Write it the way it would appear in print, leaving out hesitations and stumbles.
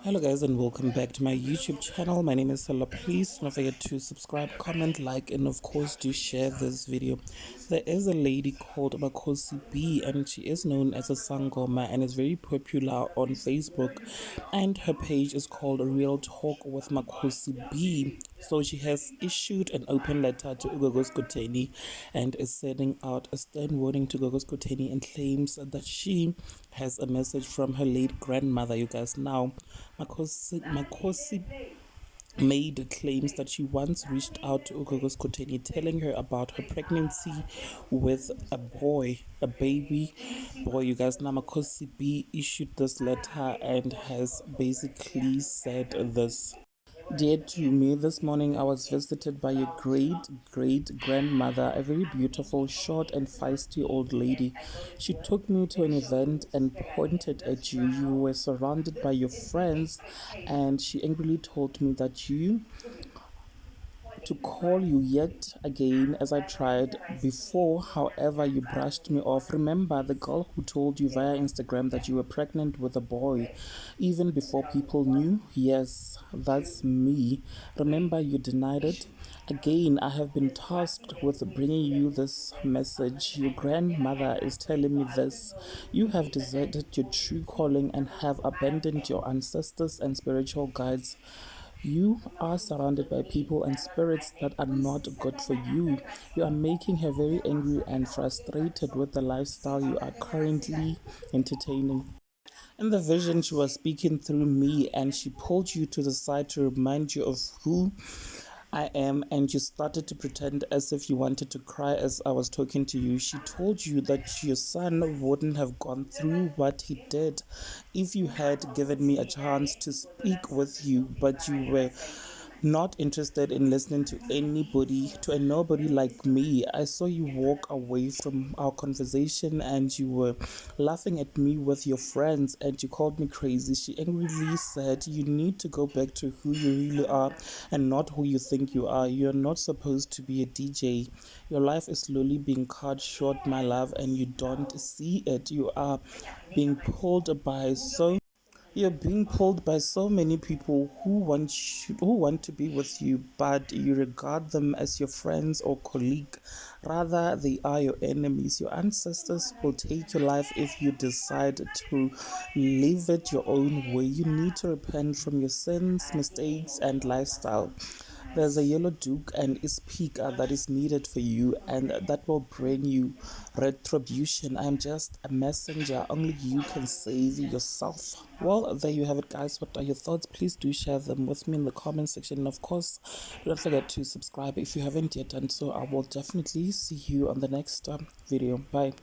Hello guys and welcome back to my YouTube channel. My name is Stella. Please don't forget to subscribe, comment, like, and of course do share this video. There is a lady called Makhosi B and she is known as a sangoma and is very popular on Facebook, and her page is called Real Talk with Makhosi B. So she has issued an open letter to Gogo Skhotheni and is sending out a stern warning to Gogo Skhotheni and claims that she has a message from her late grandmother. You guys, now Makhosi made claims that she once reached out to Gogo Skhotheni telling her about her pregnancy with a boy, a baby boy. You guys, now Makhosi B issued this letter and has basically said this. Dear to me, this morning I was visited by your great grandmother, a very beautiful, short, and feisty old lady. She took me to an event and pointed at you. You were surrounded by your friends, and she angrily told me that you to call you yet again as I tried before. However, you brushed me off. Remember the girl who told you via Instagram that you were pregnant with a boy even before people knew? Yes, that's me. Remember you denied it? Again, I have been tasked with bringing you this message. Your grandmother is telling me this. You have deserted your true calling and have abandoned your ancestors and spiritual guides. You are surrounded by people and spirits that are not good for you. You are making her very angry and frustrated with the lifestyle you are currently entertaining. In the vision, she was speaking through me and she pulled you to the side to remind you of who I am, and you started to pretend as if you wanted to cry as I was talking to you. She told you that your son wouldn't have gone through what he did if you had given me a chance to speak with you, but you were not interested in listening to anybody, to a nobody like me. I saw you walk away from our conversation and you were laughing at me with your friends and you called me crazy. She angrily said you need to go back to who you really are and not who you think you are. You're not supposed to be a DJ. Your life is slowly being cut short, my love, and you don't see it. You are being pulled by so you're being pulled by so many people who want to be with you, but you regard them as your friends or colleague. Rather, they are your enemies. Your ancestors will take your life if you decide to live it your own way. You need to repent from your sins, mistakes, and lifestyle. There's a yellow duke and a speaker that is needed for you, and that will bring you retribution. I'm just a messenger. Only you can save yourself. Well, there you have it, guys. What are your thoughts? Please do share them with me in the comment section. And of course, don't forget to subscribe if you haven't yet done so. I will definitely see you on the next video. Bye.